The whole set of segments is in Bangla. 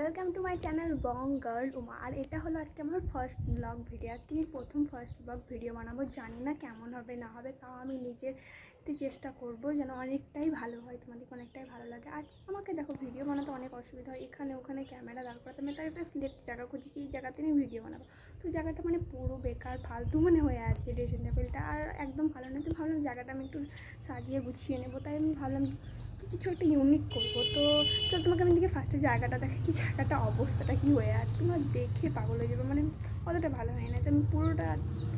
Welcome to my channel Bong girl Uma. আর এটা হলো আজকে আমার ফার্স্ট ব্লগ ভিডিও। আজকে আমি প্রথম ফার্স্ট ব্লগ ভিডিও বানাবো। জানি না কেমন হবে না হবে, তাও আমি নিজেরতে চেষ্টা করব যেন অনেকটাই ভালো হয়, তোমাদেরকে অনেকটাই ভালো লাগে। আজ আমাকে দেখো ভিডিও বানাতে অনেক অসুবিধা হয়, এখানে ওখানে ক্যামেরা দাঁড় করাতে। আমি তার একটা সিলেক্ট জায়গা খুঁজেছি, এই জায়গাতে আমি ভিডিও বানাবো। তো জায়গাটা মানে পুরো বেকার ফালতু মানে হয়ে আছে, ড্রেসিং টেবিলটা আর একদম ভালো না। তো ভাবলাম জায়গাটা আমি একটু সাজিয়ে গুছিয়ে নেবো, তাই আমি ভাবলাম কিছু একটা ইউনিক করবো। তো চল তোমাকে আমি দিকে ফার্স্টে জায়গাটা দেখে, কি জায়গাটা অবস্থাটা কী হয়ে আছে তোমার দেখে পাগল হয়ে যাবে, মানে অতটা ভালো হয় না। তো আমি পুরোটা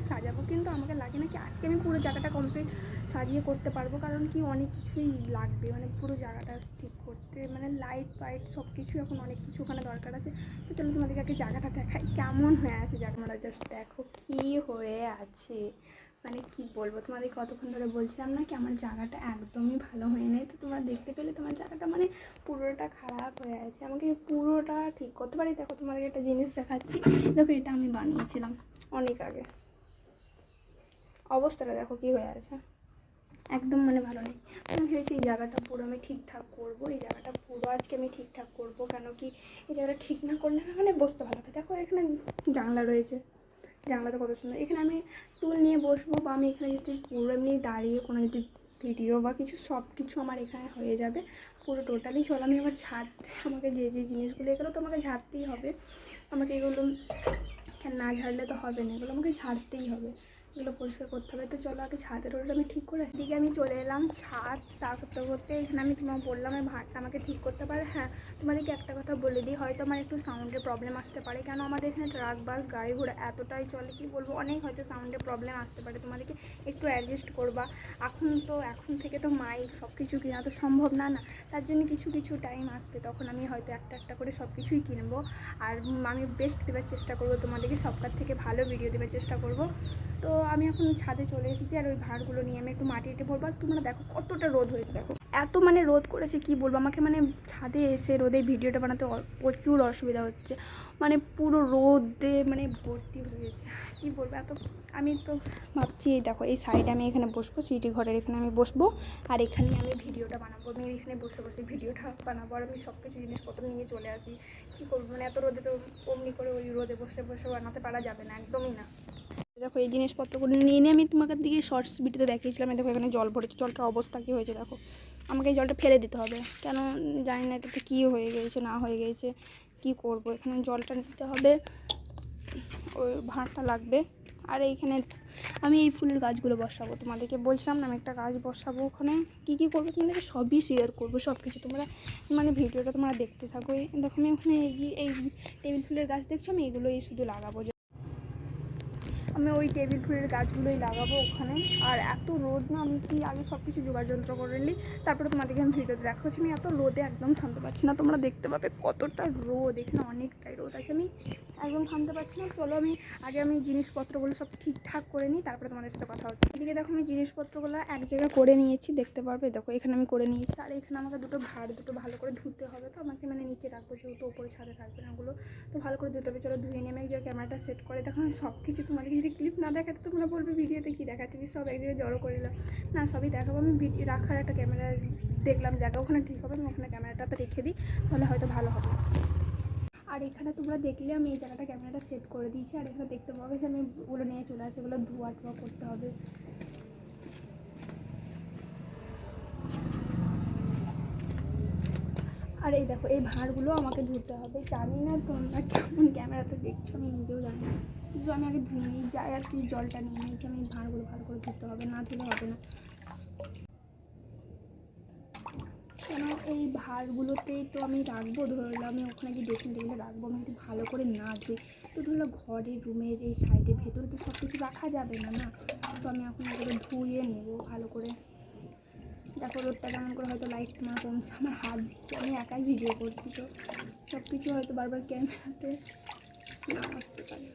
সাজাবো, কিন্তু আমাকে লাগে না কি আজকে আমি পুরো জায়গাটা কমপ্লিট সাজিয়ে করতে পারবো, কারণ কি অনেক কিছুই লাগবে মানে পুরো জায়গাটা ঠিক করতে, মানে লাইট ফাইট সব কিছু এখন অনেক কিছু ওখানে দরকার আছে। তো চলো তোমাদেরকে আগে জায়গাটা দেখাই কেমন হয়ে আছে। তোমরা জাস্ট দেখো কী হয়ে আছে, মানে কি বলবো তোমাদের, কতক্ষণ ধরে বলছিলাম না কি আমার জায়গাটা একদমই ভালো হয়ে নেই। তো তোমরা দেখতে পেলে তোমার জায়গাটা মানে পুরোটা খারাপ হয়ে আছে, আমাকে পুরোটা ঠিক করতে পারি। দেখো তোমাদের একটা জিনিস দেখাচ্ছি, দেখো এটা আমি বানিয়েছিলাম অনেক আগে, অবস্থাটা দেখো কি হয়ে আছে, একদম মানে ভালো নেই। আমি ভেবেছি এই জায়গাটা পুরো আমি ঠিকঠাক করবো, এই জায়গাটা পুরো আজকে আমি ঠিকঠাক করবো। কেন কি এই জায়গাটা ঠিক না করলে মানে বসতে ভালো হবে। দেখো এখানে জানলা রয়েছে, জানলাটা কত সুন্দর, এখানে আমি টুল নিয়ে বসবো, বা আমি এখানে যদি পুরো এমনি দাঁড়িয়ে কোনো যদি ভিডিও বা কিছু সব কিছু আমার এখানে হয়ে যাবে পুরো টোটালি। চলো আমি এবার ঝাড়তে, আমাকে যে যে জিনিসগুলো এগুলো তো আমাকে ঝাড়তেই হবে, আমাকে এগুলো না ঝাড়লে তো হবে না, এগুলো আমাকে ঝাড়তেই হবে, এগুলো পরিষ্কার করতে হবে। তো চলো আগে ছাদের রোডটা আমি ঠিক করে এদিকে আমি চলে এলাম ছাদ তা করতে করতে। এখানে আমি তোমাকে বললাম এই ভাতটা আমাকে ঠিক করতে পারে। হ্যাঁ তোমাদেরকে একটা কথা বলে দিই, হয়তো আমার একটু সাউন্ডের প্রবলেম আসতে পারে, কেন আমাদের এখানে ট্রাক বাস গাড়ি ঘোড়া এতটাই চলে, কি বলবো অনেক হয়তো সাউন্ডের প্রবলেম আসতে পারে, তোমাদেরকে একটু অ্যাডজাস্ট করবা। এখন থেকে তো মাইক সব কিছু কেনা তো সম্ভব না, তার জন্য কিছু কিছু টাইম আসবে, তখন আমি হয়তো একটা একটা করে সব কিছুই কিনবো। আর আমি বেস্ট দেওয়ার চেষ্টা করবো, তোমাদেরকে সবটার থেকে ভালো ভিডিও দেওয়ার চেষ্টা করব। তো আমি এখন ছাদে চলে এসেছি, আর ওই ভাঁড়গুলো নিয়ে আমি একটু মাটিতে ভরবো। আর তোমরা দেখো কতটা রোদ হয়েছে, দেখো এত মানে রোদ করেছে কি বলবো, আমাকে মানে ছাদে এসে রোদে ভিডিওটা বানাতে প্রচুর অসুবিধা হচ্ছে, মানে পুরো রোদে মানে ভর্তি হয়েছে, কি বলবো এত। আমি তো ভাবছি এই দেখো এই সাইডে আমি এখানে বসবো, সিটি ঘরের এখানে আমি বসবো, আর এখানেই আমি ভিডিওটা বানাবো। আমি এখানে বসে বসে ভিডিওটা বানাবো, আর আমি সব কিছু জিনিসপত্র নিয়ে চলে আসি। কী করবো মানে এত রোদে তো অমনি করে ওই রোদে বসে বসে বানাতে পারা যাবে না, একদমই না। দেখো এই জিনিসপত্রগুলো নিয়ে নিয়ে আমি তোমাকে দিকে শর্টস ভিডিওতে দেখিয়েছিলাম। দেখো এখানে জল ভরেছে, জলটার অবস্থা কী হয়েছে দেখো, আমাকে এই জলটা ফেলে দিতে হবে, কেন জানি না এটাতে কী হয়ে গিয়েছে না হয়ে গিয়েছে, কী করব। এখানে জলটা নিতে হবে, ওই ভাঁড়টা লাগবে। আর এইখানে আমি এই ফুলের গাছগুলো বসাবো, তোমাদেরকে বলছিলাম না আমি একটা গাছ বসাবো, ওখানে কী কী করবো তোমাদেরকে সবই শেয়ার করবো, সব কিছু তোমরা মানে ভিডিওটা তোমরা দেখতে থাকো। দেখো আমি ওখানে এই টেবিল ফুলের গাছ দেখছো, আমি এগুলোই শুধু লাগাবো, আমি ওই টেবিল ফুলের গাছগুলোই লাগাবো ওখানে। আর এত রোদ না, আমি কি আগে সব কিছু জোগাড় যন্ত্র করে নিই, তারপরে তোমাদেরকে আমি ভিডিওতে দেখা হচ্ছে। আমি এত রোদে একদম থামতে পারছি না, তোমরা দেখতে পাবে কতটা রোদ, এখানে অনেকটাই রোদ আছে, আমি একদম থামতে পারছি না। চলো আমি জিনিসপত্রগুলো সব ঠিকঠাক করে নিই, তারপরে তোমাদের সাথে কথা হচ্ছে। এদিকে দেখো আমি জিনিসপত্রগুলো এক জায়গায় করে নিয়েছি, দেখতে পারবে দেখো এখানে আমি করে নিয়েছি। আর এখানে আমাকে দুটো ভালো করে ধুতে হবে, তো আমাকে মানে নিচে রাখবো যেহেতু ওপরে ছাদে থাকবে না ওগুলো, তো ভালো করে ধুতে হবে। চলো ধুয়ে নিয়ে আমি এক জায়গায় ক্যামেরাটা সেট করে, দেখো আমি সব কিছু তোমাদেরকে যদি ক্লিপ না দেখাতে তোমরা বলবে ভিডিওতে কী দেখাচ্ছি, সব এক জায়গায় জড়ো করে নিলাম, না সবই দেখাবো। আমি ভিডিও রাখার একটা ক্যামেরা দেখলাম জায়গা ওখানে ঠিক হবে, আমি ওখানে ক্যামেরাটাতে রেখে দিই, তাহলে হয়তো ভালো হবে। আর এখানে তোমরা দেখলে আমি এই জায়গাটা ক্যামেরাটা সেট করে দিয়েছি, আর এখানে দেখতে পাওয়া গেছে আমি ওগুলো নিয়ে চলে আসি, ওগুলো ধোয়া করতে হবে। আর এই দেখো এই ভাঁড়গুলো আমাকে ধুতে হবে, জানি না তোমরা কেমন ক্যামেরাতে দেখছো, আমি নিজেও জানি না, কিন্তু আমি আগে ধুয়ে নিই, যাই আর কি জলটা নিয়ে নিয়েছি, আমি ভাঁড়গুলো ভালো করে ধুতে হবে, না ধুলে হবে না। কেন এই ভাঁড়গুলোতেই তো আমি রাখবো, ধরলাম আমি ওখানে গিয়ে ড্রেসিং টেবিলে রাখবো, আমি যদি ভালো করে না ধুই তো ধরলো ঘরের রুমের এই সাইডে ভেতরে তো সব কিছু রাখা যাবে না, তো আমি এখন এগুলো ধুয়ে নেবো ভালো করে। দেখো রোদটা কেমন করে হয়তো লাইট না কমছে, আমার হাত দিচ্ছে, আমি একাই ভিডিও করছি, তো সব কিছু হয়তো বারবার ক্যামেরাতে না আসতে পারে।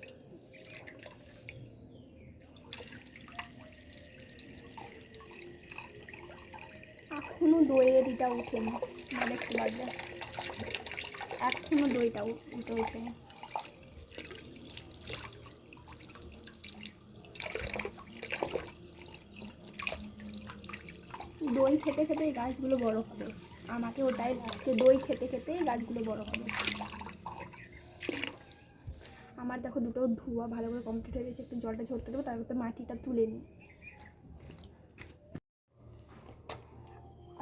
এখনও দইয়ের এটা ওঠেনি, না দেখতে পারবে এখনও দইটা ওঠেনি। দই খেতে খেতে এই গাছগুলো বড় হবে, আমাকে ওটাই লাগছে, দই খেতে খেতে এই গাছগুলো বড় হবে। আমার দেখো দুটো ধোয়া ভালো করে কমপ্লিট হয়ে গেছে, একটু জলটা ঝরতে দেবো, তারপর মাটিটা তুলে নিই।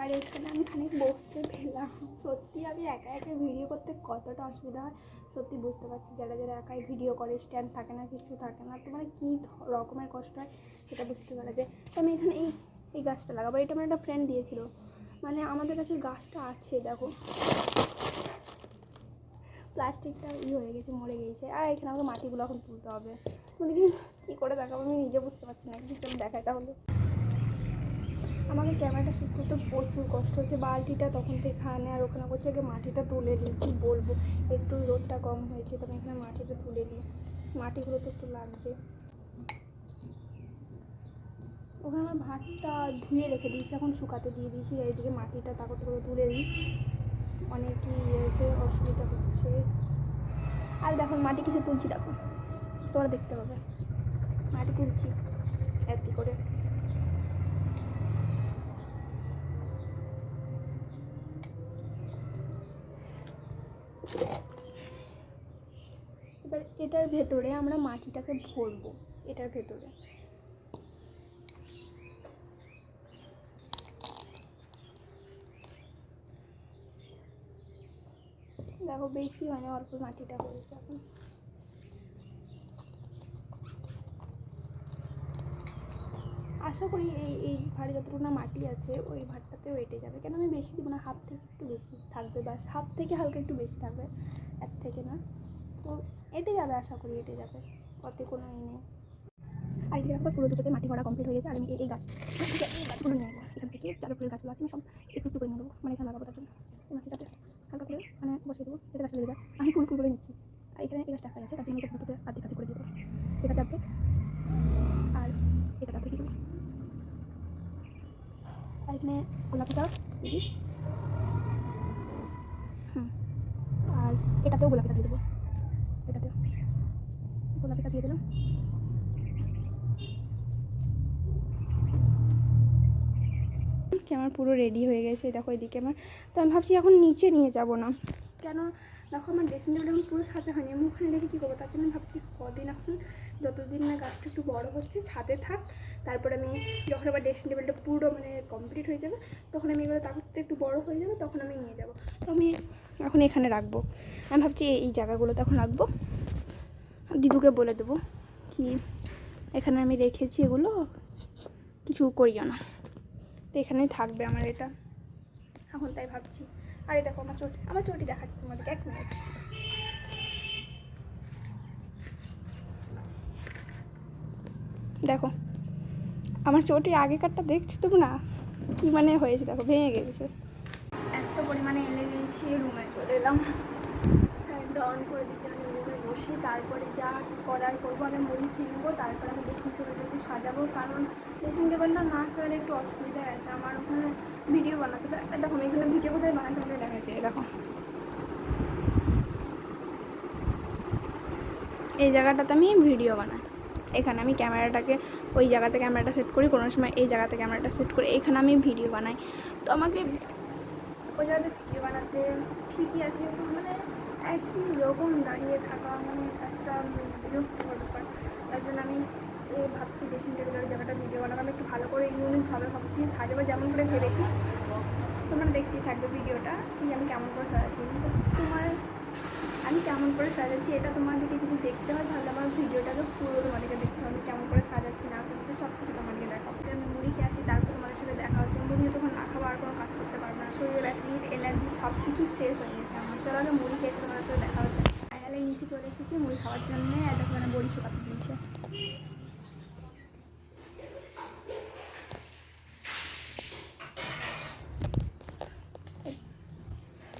আর এখানে আমি খানিক বসতে পেলাম। সত্যি আমি একা একা ভিডিও করতে কতটা অসুবিধা হয় সত্যি বুঝতে পারছি। যারা যারা একাই ভিডিও করে, স্ট্যান্ড থাকে না, কিছু থাকে না, তো মানে কী রকমের কষ্ট হয় সেটা বুঝতে পারা যায়। তো আমি এখানে এই গাছটা লাগাবো, এটা আমার একটা ফ্রেন্ড দিয়েছিল, মানে আমাদের কাছে গাছটা আছে দেখো, প্লাস্টিকটা হয়ে গেছে, মরে গেছে। আর এখানে আমাকে মাটিগুলো এখন তুলতে হবে, মানে কী করে দেখাবো আমি নিজে বুঝতে পারছি না, কিছু আমি দেখাই তাহলে। আমাকে ক্যামেরাটা শ্যুট করতে প্রচুর কষ্ট হচ্ছে, বালতিটা তখন থেকে এখানে আর ওখানে করছে, আগে মাটিটা তুলে নিই, কী বলবো, একটু রোদটা কম হয়েছে, তবে এখানে মাটিটা তুলে নিই, মাটিগুলো তো একটু লাগবে। ওখানে আমার ভাতটা ধুয়ে রেখে দিয়েছি, এখন শুকাতে দিয়ে দিয়েছি, এইদিকে মাটিটা তাকত করে তুলে দিই, অনেকই এসে অসুবিধা হচ্ছে। আর দেখো মাটি কিসে তুলছি, দেখো তোমরা দেখতে পাবে, মাটি তুলছি এত করে। এবার এটার ভেতরে আমরা মাটিটাকে ভরবো, এটার ভেতরে দেখো বেশি হয় না, অল্প মাটিটা হয়েছে। এখন আশা করি এই ভাড়ে যতটুকু না মাটি আছে ওই ভাতটাতেও এঁটে যাবে, কেন আমি বেশি দিব না, হাফ থেকে একটু বেশি থাকবে, বাস হাফ থেকে হালকা একটু বেশি থাকবে, এর থেকে না, তো এঁটে যাবে, আশা করি এঁটে যাবে, ওতে কোনো নেই। আর এদিকে একবার পুরো দুটোতে মাটি ভরা কমপ্লিট হয়ে গেছে। আর আমি এই গাছগুলো নিয়ে নেবো এখান থেকে, যারা ফুলের গাছগুলো আছে আমি সব একটু একটু করে নিয়ে নেবো, মানে এখানে লাগাবো, তার জন্য এই মাটিটাতে হালকা করে মানে বসিয়ে দেবো, এটা গাছটা লেগে যায়। আমি ফুল করে নিচ্ছি, আর এখানে এই গাছটা হয়ে গেছে, তার জন্য এটা দুটোতে আর্ধেক করে দেবো, এটাতে অর্ধেক আর এটাতে অর্ধেক দেবো। আর এখানে গোলাপি গাছ দিদি, আর এটাতেও গোলাপিটা দিয়ে দেবো, এটাতেও গোলাপিটা দিয়ে দিলাম। আমার পুরো রেডি হয়ে গেছে, দেখো এদিকে আমার, তো আমি ভাবছি এখন নিচে নিয়ে যাব না, কেন দেখো আমার ড্রেসিং টেবিল এখন পুরো সাজা হয়নি, আমি ওখানে রেখে কী করবো, তার জন্য ভাবছি কদিন এখন যতদিন না গাছটা একটু বড়ো হচ্ছে ছাদে থাক, তারপর আমি যখন আবার ড্রেসিং টেবিলটা পুরো মানে কমপ্লিট হয়ে যাবে, তখন আমি এগুলো তারপর একটু বড়ো হয়ে যাবে, তখন আমি নিয়ে যাব। তো আমি এখন এখানে রাখবো, আমি ভাবছি এই জায়গাগুলোতে এখন রাখবো, দিদুকে বলে দেবো কি এখানে আমি রেখেছি, এগুলো কিছু করিও না, তো এখানেই থাকবে আমার এটা এখন, তাই ভাবছি। আরে দেখো আমার চটি দেখাচ্ছি তোমাদেরকে, এক মিনিট। দেখো আমার চটি আগেকারটা দেখছি তো না, কি মানে হয়েছে দেখো, ভেঙে গেছে, এত পরিমাণে এলে গেছি, রুমে চলে এলাম, ফ্যানটা অন করে দিয়েছি, আমি রুমে বসি, তারপরে যা করার করবো, আগে মুড়ি খেয়ে নেবো, তারপরে আমি ড্রেসিং টেবিলটা একটু সাজাবো, কারণ ড্রেসিং টেবিলটা না সাজালে একটু অসুবিধা আছে, আমার ওখানে ভিডিও বানাতে হবে। একটা দেখো আমি এখানে ভিডিও কোথায় বানাতে হবে দেখা যায়, দেখো এই জায়গাটাতে আমি ভিডিও বানাই, এখানে আমি ক্যামেরাটাকে ওই জায়গাতে ক্যামেরাটা সেট করি, কোনো সময় এই জায়গাতে ক্যামেরাটা সেট করি, এখানে আমি ভিডিও বানাই। তো আমাকে ওই জায়গাতে ভিডিও বানাতে ঠিকই আছে, কিন্তু মানে একই রকম দাঁড়িয়ে থাকা মানে একটা বিরক্তিকর ব্যাপার, তার জন্য আমি ভাবছি ড্রেসিং টেবিলের জায়গাটা ভিডিও বানাবো, আমি একটু ভালো করে ইউনিকভাবে ভাবছি সাজাবো, যেমন করে ভেবেছি তোমরা দেখতেই থাকবে ভিডিওটা, কি আমি কেমন করে সাজাচ্ছি, কিন্তু আমি কেমন করে সাজাচ্ছি এটা তোমাদেরকে যদি দেখতে হয় তাহলে আমার ভিডিওটাকে পুরো তোমাদেরকে দেখতে হবে, আমি কেমন করে সাজাচ্ছি না সাজাচ্ছি সব কিছু তোমাদেরকে দেখাবো। আমি মুড়ি খেয়ে আসছি, তারপর তোমাদের সাথে দেখা হচ্ছে, মুড়ি তখন না খাবো আর কোনো কাজ করতে পারবো না, শরীরে ব্যাটারি এনার্জি সব কিছু শেষ হয়ে গেছে আমার। চলো আগে মুড়ি খেয়েছি, তোমাদের সাথে দেখা হচ্ছে। ফাইনালি নিচে চলে এসেছি মুড়ি খাওয়ার জন্য, দেখো মানে বড়ি শুকাতে দিয়েছে।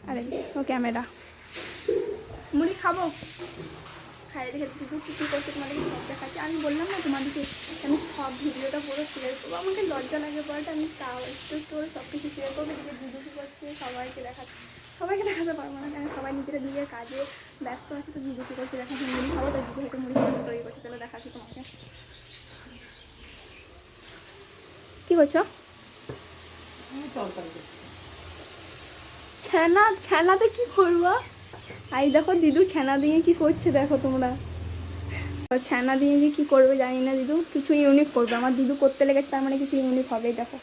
আরে ও ক্যামেরা, মুড়ি খাবো, খাইয়ে দেখে দুধ কী করছে তোমাদেরকে সব দেখাচ্ছি। আমি বললাম না তোমাদেরকে আমি সব ভিডিওটা পুরো শেয়ার করবো, আমাকে লজ্জা লাগে পড়াটা, আমি তাও একটু করে সব কিছু শেয়ার করবো, এদিকে দুধু কী করছে সবাইকে দেখাতে পারবো না, কারণ সবাই নিজের কাজে ব্যস্ত আছে, তো দুধু কী করছে দেখাচ্ছি। মুড়ি খাবো, তো দুধু হয়তো মুড়ি খাবো তৈরি করছে, তাহলে দেখাচ্ছি তোমাকে। কী করছো? ছানাতে কী করবো? এই দেখো দিদু ছানা দিয়ে কি করছে দেখো তোমরা, ছানা দিয়ে যে কী করবে জানি না, দিদু কিছু ইউনিক করবে। আমার দিদু করতে লেগেছে, তার মানে কিছু ইউনিক হবেই। দেখো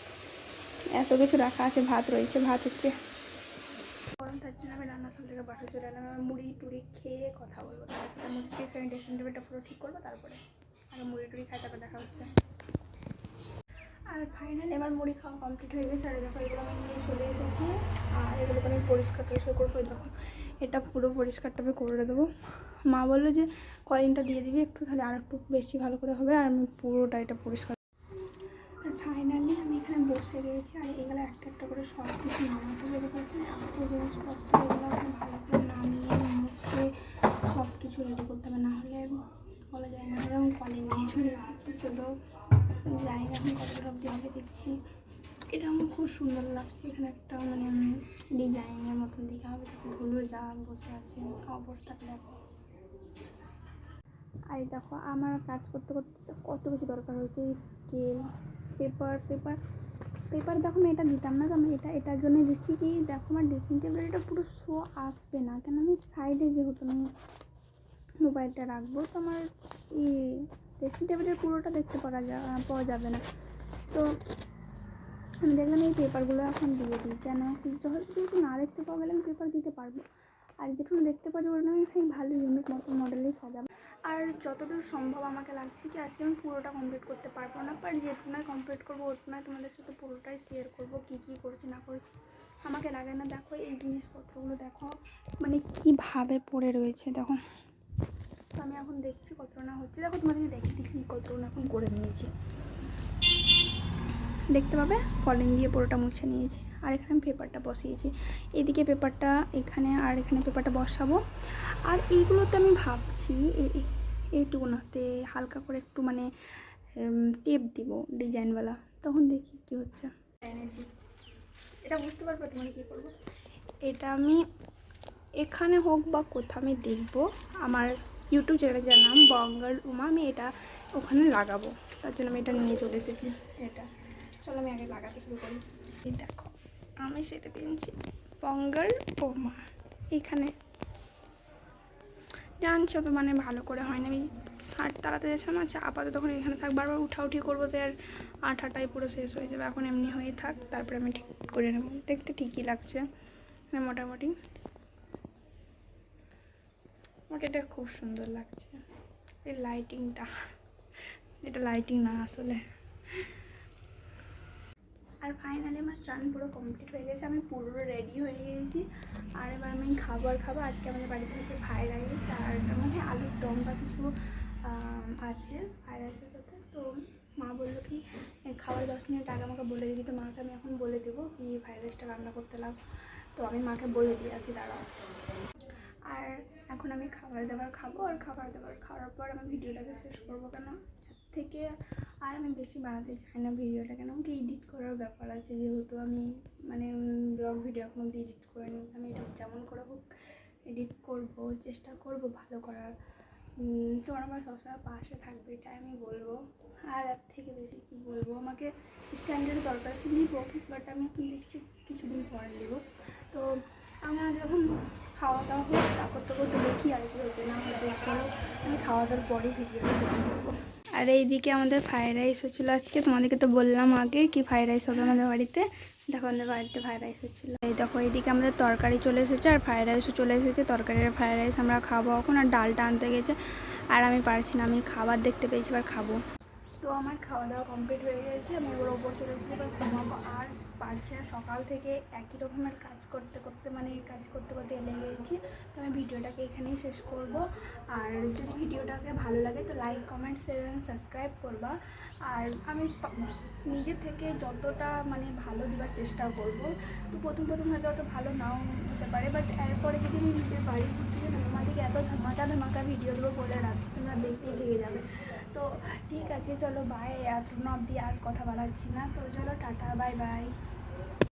এত কিছু রাখা আছে, ভাত রয়েছে, ভাত হচ্ছে গরম, তার জন্য আমি রান্নাঘর থেকে বাড়ি চলে এলাম। আমি মুড়ি টুড়ি খেয়ে কথা বলবো, তার সাথে মুড়ি খেয়ে ড্রেসিং টেবিলটা পুরো ঠিক করবো, তারপরে আর মুড়ি টুড়ি খাই, তারপর দেখা হচ্ছে। আর ফাইনালি আমার মুড়ি খাওয়া কমপ্লিট হয়ে গেছে। আর দেখো এগুলো আমি নিয়ে চলে এসেছি, আর এগুলোকে আমি পরিষ্কার টরিষ্কার করবো। দেখো এটা পুরো পরিষ্কারটা আমি করে দেবো। মা বললো যে কলিনটা দিয়ে দিবি একটু, তাহলে আর একটু বেশি ভালো করে হবে। আর আমি পুরোটা এটা পরিষ্কার। আর ফাইনালি আমি এখানে বসে গিয়েছি, আর এগুলো একটা একটা করে সব কিছু নামাতে হবে। দেখেছি এত জিনিসপত্র, এগুলো আমি ভালো করে নামিয়ে মুছে সব কিছু রেডি করতে হবে, না হলে বলা যায় না। এরকম কলিন নিয়ে চলে এসেছি, শুধু জানি না এখন কতটা অব্দি হবে। দেখছি এটা আমার খুব সুন্দর লাগছে। এখানে একটা মানে ডিজাইনের মতন দিকে হবে, ধুলো যা বসে আছে অবস্থাটা দেখো। আর দেখো আমার কাজ করতে করতে কত কিছু দরকার হয়েছে, স্কেল, পেপার। দেখো আমি এটা দিতাম না, তো আমি এটার জন্য দিচ্ছি কি দেখো আমার ড্রেসিং টেবিল এটা পুরো শো আসবে না, কেন আমি সাইডে যেহেতু আমি মোবাইলটা রাখবো, তো আমার এই ড্রেসিং টেবিলের পুরোটা দেখতে পাওয়া যাবে না। তো আমি দেখলাম এই পেপারগুলো এখন দিয়ে দিই, কেন যেহেতু না দেখতে পাওয়া গেলে আমি পেপার দিতে পারবো। আর যেটুকু দেখতে পাওয়া যাবে ওটা আমি খাই ভালো ইউনিক মডেলেই সাজাবো। আর যতদূর সম্ভব আমাকে লাগছে কি আজকে আমি পুরোটা কমপ্লিট করতে পারবো না, বাট যেটুকুনায় কমপ্লিট করবো ওটুকুনায় তোমাদের সাথে পুরোটাই শেয়ার করবো, কী কী করছি না করছি আমাকে লাগে না। দেখো এই জিনিসপত্রগুলো দেখো মানে কীভাবে পড়ে রয়েছে দেখো। তো আমি এখন দেখছি কতটা না হচ্ছে। দেখো তোমাদেরকে দেখে দিচ্ছি কতটা না এখন করে নিয়েছি, দেখতে পাবে কলিং দিয়ে পুরোটা মুছে নিয়েছি। আর এখানে আমি পেপারটা বসিয়েছি, এদিকে পেপারটা এখানে, আর এখানে পেপারটা বসাবো। আর এইগুলোতে আমি ভাবছি এইটুকুনাতে হালকা করে একটু মানে টেপ দিব ডিজাইনওয়ালা, তখন দেখি কী হচ্ছে। এনেছি এটা বুঝতে পারবো তোমাকে কী করবো। এটা আমি এখানে হোক বা কোথাও আমি দেখবো, আমার ইউটিউব চ্যানেলের যার নাম বঙ্গাল উমা, আমি এটা ওখানে লাগাবো, তার জন্য আমি এটা নিয়ে চলে এসেছি। এটা চলো আমি আগে লাগাতে শুরু করি। এই দেখো আমি সেটা দিয়েছি বঙ্গাল উমা, এইখানে জানছো তো মানে ভালো করে হয় না। আমি শার্ট তাড়াতে যাচ্ছিলাম, আচ্ছা আপাতত তখন এখানে থাক, বারবার উঠাউঠি করবো তো আর আঠাটাই পুরো শেষ হয়ে যাবে। এখন এমনি হয়ে থাক, তারপরে আমি ঠিক করে নেবো। দেখতে ঠিকই লাগছে মোটামুটি, আমাকে এটা খুব সুন্দর লাগছে। এই লাইটিংটা, এটা লাইটিং না আসলে। আর ফাইনালি আমার চান পুরো কমপ্লিট হয়ে গেছে, আমি পুরো রেডি হয়ে গেছি। আর এবার আমি খাবো। আজকে আমাদের বাড়িতে আছে ফ্রাইড রাইস আর মানে আলুর দম বা কিছু আছে ফ্রাইড রাইসের সাথে। তো মা বললো কি খাবার 10 মিনিট আগে আমাকে বলে দিবি, তো মাকে আমি এখন বলে দেবো কি ফ্রাইড রাইসটা রান্না করতে লাগ। তো আমি মাকে বলে দিয়ে আসি দাঁড়াও। আর এখন আমি খাবার দাবার খাবো, আর খাবার দাবার খাওয়ার পর আমি ভিডিওটাকে শেষ করবো, কেন থেকে আর আমি বেশি বানাতে চাই না ভিডিওটা, কেন কি এডিট করার ব্যাপার আছে, যেহেতু আমি মানে ব্লগ ভিডিও এখন অব্দি এডিট করে নিই। আমি এটা যেমন করে হোক এডিট করবো, চেষ্টা করবো ভালো করার। তোমার আমার সবসময় পাশে থাকবে এটা আমি বলবো। আর এর থেকে বেশি কী বলবো, আমাকে স্ট্যান্ডার্ড দরকার আছে নিব, বাট আমি এখন দেখছি কিছুদিন পরে নেব। তো আমার যখন খাওয়া দাওয়া হোক তা করতে করতে দেখি আর কি হচ্ছে না হচ্ছে, পরে আমি খাওয়া দাওয়ার পরেই ভিডিওটা শেষ করবো। আর এইদিকে আমাদের ফ্রাইড রাইস হচ্ছিলো আজকে, তোমাদেরকে তো বললাম আগে কি ফ্রাইড রাইস হবে আমাদের বাড়িতে। দেখো আমাদের বাড়িতে ফ্রাইড রাইস হচ্ছিলো। এই দেখো এইদিকে আমাদের তরকারি চলে এসেছে আর ফ্রাইড রাইসও চলে এসেছে। তরকারির ফ্রাইড রাইস আমরা খাবো এখন, আর ডালটা আনতে গেছে। আর আমি পারছি না, আমি খাবার দেখতে পেয়েছি, এবার খাবো। তো আমার খাওয়া দাওয়া কমপ্লিট হয়ে গেছে, আমি ওর ওপর চলে এসেছি, এবার ঘুমাবো। আর পারছি না, সকাল থেকে একই রকমের কাজ করতে করতে এলে গেছি। তো আমি ভিডিওটাকে এখানেই শেষ করব। আর যদি ভিডিওটাকে ভালো লাগে তো like comment share and subscribe করবা। আর আমি নিজের থেকে যতটা মানে ভালো দেওয়ার চেষ্টা করব। তো প্রথম হয়তো অত ভালো নাও হতে পারে, বাট এরপরে যদি আমি নিজের বাড়ির থেকে তোমাদেরকে এত ধামাকা ভিডিও দেবো বলে রাখছি, তোমরা দেখতেই লেগে যাবে। তো ঠিক আছে চলো বাই, এতক্ষণ অবধি আর কথা বাড়াচ্ছি না, তো চলো টাটা বাই বাই।